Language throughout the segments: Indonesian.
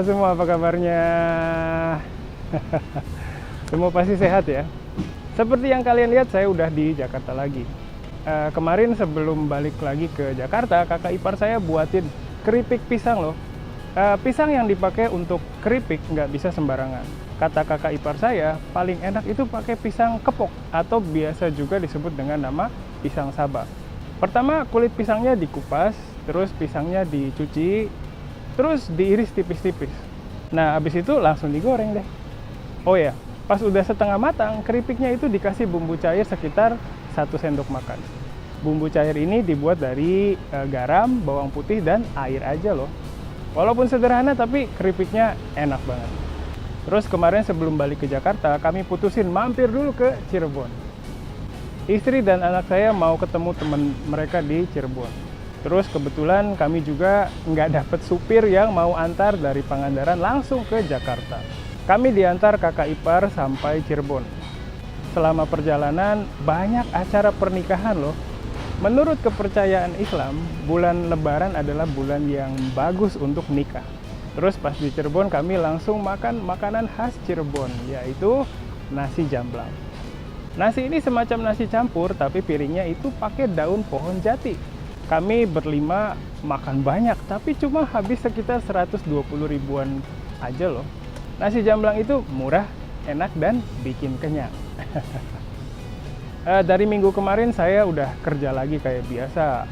Halo semua, apa kabarnya? Semua pasti sehat ya. Seperti yang kalian lihat, saya udah di Jakarta lagi. Kemarin sebelum balik lagi ke Jakarta, kakak ipar saya buatin keripik pisang loh. Pisang yang dipakai untuk keripik nggak bisa sembarangan. Kata kakak ipar saya, paling enak itu pakai pisang kepok atau biasa juga disebut dengan nama pisang Sabah. Pertama, kulit pisangnya dikupas, terus pisangnya dicuci, terus diiris tipis-tipis. Nah, habis itu langsung digoreng deh. Oh ya, pas udah setengah matang, keripiknya itu dikasih bumbu cair sekitar 1 sendok makan. Bumbu cair ini dibuat dari garam, bawang putih, dan air aja loh. Walaupun sederhana, tapi keripiknya enak banget. Terus kemarin sebelum balik ke Jakarta, kami putusin mampir dulu ke Cirebon. Istri dan anak saya mau ketemu teman mereka di Cirebon. Terus kebetulan kami juga nggak dapet supir yang mau antar dari Pangandaran langsung ke Jakarta. Kami diantar kakak ipar sampai Cirebon. Selama perjalanan banyak acara pernikahan loh. Menurut kepercayaan Islam, bulan Lebaran adalah bulan yang bagus untuk nikah. Terus pas di Cirebon kami langsung makan makanan khas Cirebon, yaitu nasi jamblang. Nasi ini semacam nasi campur, tapi piringnya itu pakai daun pohon jati. Kami berlima makan banyak, tapi cuma habis sekitar 120 ribuan aja loh. Nasi jamblang itu murah, enak, dan bikin kenyang. Dari minggu kemarin saya udah kerja lagi kayak biasa.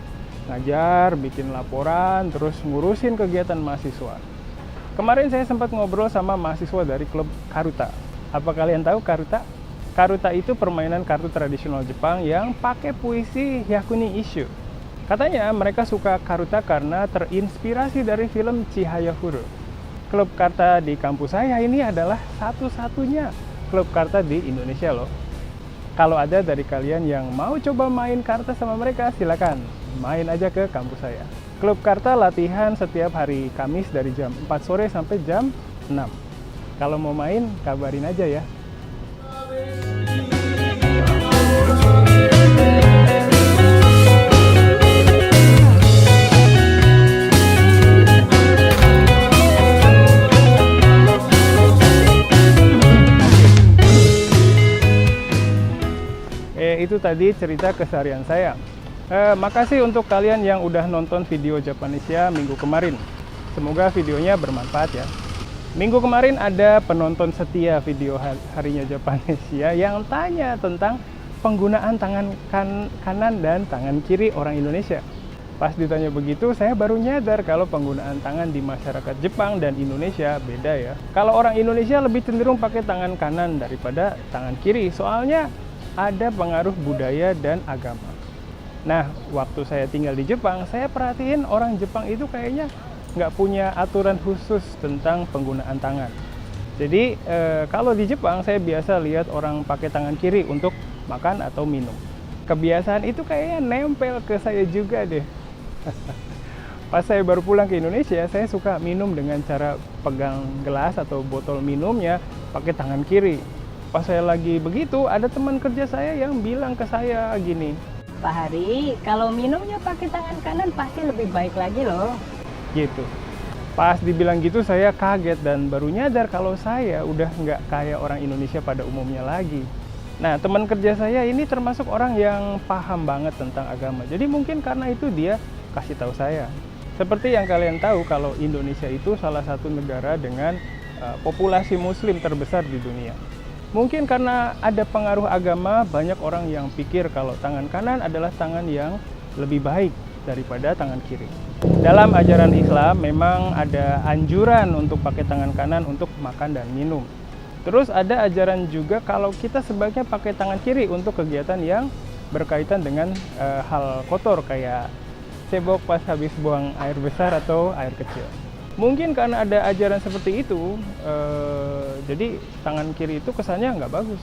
Ngajar, bikin laporan, terus ngurusin kegiatan mahasiswa. Kemarin saya sempat ngobrol sama mahasiswa dari klub Karuta. Apa kalian tahu Karuta? Karuta itu permainan kartu tradisional Jepang yang pakai puisi Hyakuni Isshu. Katanya mereka suka Karuta karena terinspirasi dari film Chihayafuru. Klub Karta di kampus saya ini adalah satu-satunya klub Karta di Indonesia loh. Kalau ada dari kalian yang mau coba main Karta sama mereka, silakan main aja ke kampus saya. Klub Karta latihan setiap hari Kamis dari jam 4 sore sampai jam 6. Kalau mau main, kabarin aja ya. Itu tadi cerita keseharian saya. Makasih untuk kalian yang udah nonton video Japanesia minggu kemarin. Semoga videonya bermanfaat ya. Minggu kemarin ada penonton setia video harinya Japanesia yang tanya tentang penggunaan tangan kanan dan tangan kiri orang Indonesia. Pas ditanya begitu, saya baru nyadar kalau penggunaan tangan di masyarakat Jepang dan Indonesia beda ya. Kalau orang Indonesia lebih cenderung pakai tangan kanan daripada tangan kiri, soalnya ada pengaruh budaya dan agama. Nah, waktu saya tinggal di Jepang, saya perhatiin orang Jepang itu kayaknya nggak punya aturan khusus tentang penggunaan tangan. Jadi, kalau di Jepang saya biasa lihat orang pakai tangan kiri untuk makan atau minum. Kebiasaan itu kayaknya nempel ke saya juga deh. Pas saya baru pulang ke Indonesia, saya suka minum dengan cara pegang gelas atau botol minumnya pakai tangan kiri. Pas saya lagi begitu, ada teman kerja saya yang bilang ke saya gini, Pak Hari, kalau minumnya pakai tangan kanan pasti lebih baik lagi loh. gitu. Pas dibilang gitu saya kaget dan baru nyadar kalau saya udah nggak kayak orang Indonesia pada umumnya lagi. Nah, teman kerja saya ini termasuk orang yang paham banget tentang agama. Jadi mungkin karena itu dia kasih tahu saya. Seperti yang kalian tahu kalau Indonesia itu salah satu negara dengan populasi muslim terbesar di dunia. Mungkin karena ada pengaruh agama, banyak orang yang pikir kalau tangan kanan adalah tangan yang lebih baik daripada tangan kiri. Dalam ajaran Islam memang ada anjuran untuk pakai tangan kanan untuk makan dan minum. Terus ada ajaran juga kalau kita sebaiknya pakai tangan kiri untuk kegiatan yang berkaitan dengan hal kotor kayak cebok pas habis buang air besar atau air kecil. Mungkin karena ada ajaran seperti itu, jadi tangan kiri itu kesannya nggak bagus.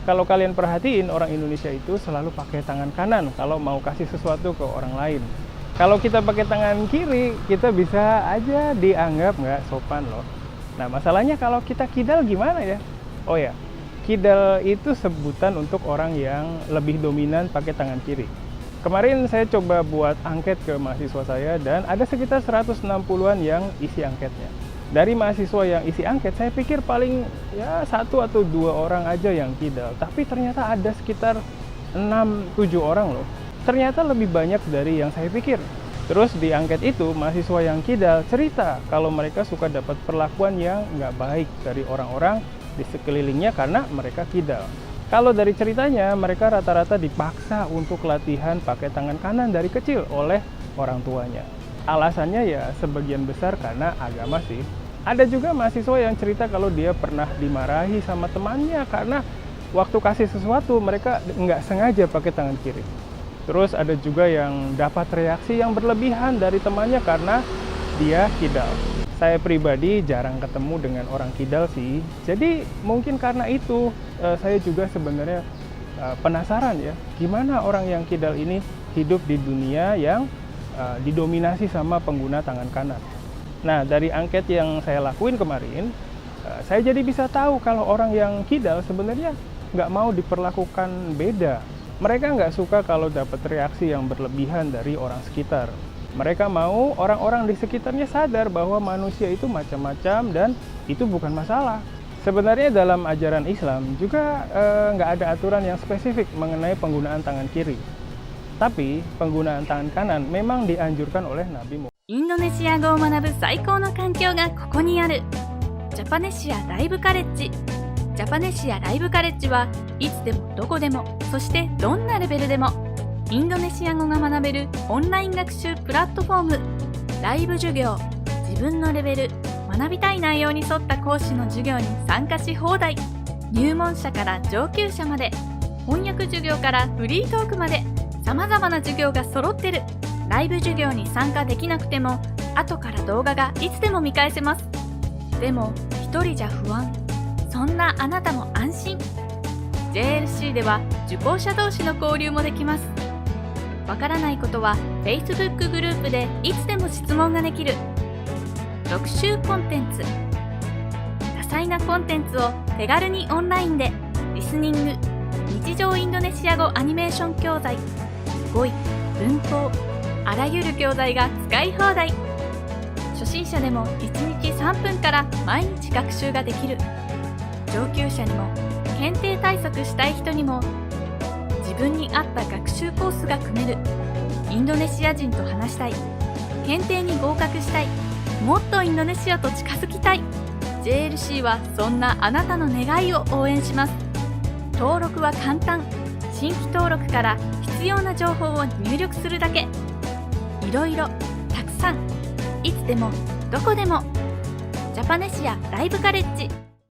Kalau kalian perhatiin, orang Indonesia itu selalu pakai tangan kanan kalau mau kasih sesuatu ke orang lain. Kalau kita pakai tangan kiri, kita bisa aja dianggap nggak sopan loh. Nah, masalahnya kalau kita kidal gimana ya? Oh ya, kidal itu sebutan untuk orang yang lebih dominan pakai tangan kiri. Kemarin saya coba buat angket ke mahasiswa saya dan ada sekitar 160-an yang isi angketnya. Dari mahasiswa yang isi angket, saya pikir paling ya 1 atau 2 orang aja yang kidal. Tapi ternyata ada sekitar 6-7 orang loh. Ternyata lebih banyak dari yang saya pikir. Terus di angket itu, mahasiswa yang kidal cerita kalau mereka suka dapat perlakuan yang nggak baik dari orang-orang di sekelilingnya karena mereka kidal. Kalau dari ceritanya, mereka rata-rata dipaksa untuk latihan pakai tangan kanan dari kecil oleh orang tuanya. Alasannya ya sebagian besar karena agama sih. Ada juga mahasiswa yang cerita kalau dia pernah dimarahi sama temannya karena waktu kasih sesuatu mereka nggak sengaja pakai tangan kiri. Terus ada juga yang dapat reaksi yang berlebihan dari temannya karena dia kidal. Saya pribadi jarang ketemu dengan orang kidal sih. Jadi mungkin karena itu saya juga sebenarnya penasaran ya, gimana orang yang kidal ini hidup di dunia yang didominasi sama pengguna tangan kanan. Nah, dari angket yang saya lakuin kemarin, saya jadi bisa tahu kalau orang yang kidal sebenarnya nggak mau diperlakukan beda. Mereka nggak suka kalau dapat reaksi yang berlebihan dari orang sekitar. Mereka mau orang-orang di sekitarnya sadar bahwa manusia itu macam-macam dan itu bukan masalah. Sebenarnya dalam ajaran Islam juga nggak ada aturan yang spesifik mengenai penggunaan tangan kiri. Tapi penggunaan tangan kanan memang dianjurkan oleh Nabi Muhammad. インドネシア語を学ぶ最高の環境がここにある。ジャパネシアライブカレッジ。ジャパネシアライブカレッジはいつでもどこでも、そしてどんなレベルでもインドネシア語が学べるオンライン学習プラットフォーム。ライブ授業、自分のレベル、学びたい内容に沿った講師の授業に参加し放題。入門者から上級者まで、翻訳授業からフリートークまで様々な授業が揃ってる。ライブ授業に参加できなくても後から動画がいつでも見返せます。でも一人じゃ不安。そんなあなたも安心。 JLC では受講者同士の交流もできます。わからないことは Facebook グループでいつでも質問ができる。特集コンテンツ、多彩なコンテンツを手軽にオンラインでリスニング、日常インドネシア語アニメーション教材、語彙、文法、あらゆる教材が使い放題。初心者でも1日3分から毎日学習ができる。上級者にも検定対策したい人にも自分に合った学習コースが組める。インドネシア人と話したい、検定に合格したい、もっとインドネシアと近づきたい。 JLC はそんなあなたの願いを応援します。登録は簡単。新規登録から必要な情報を入力するだけ。いろいろたくさん、いつでもどこでも。ジャパネシアライブカレッジ。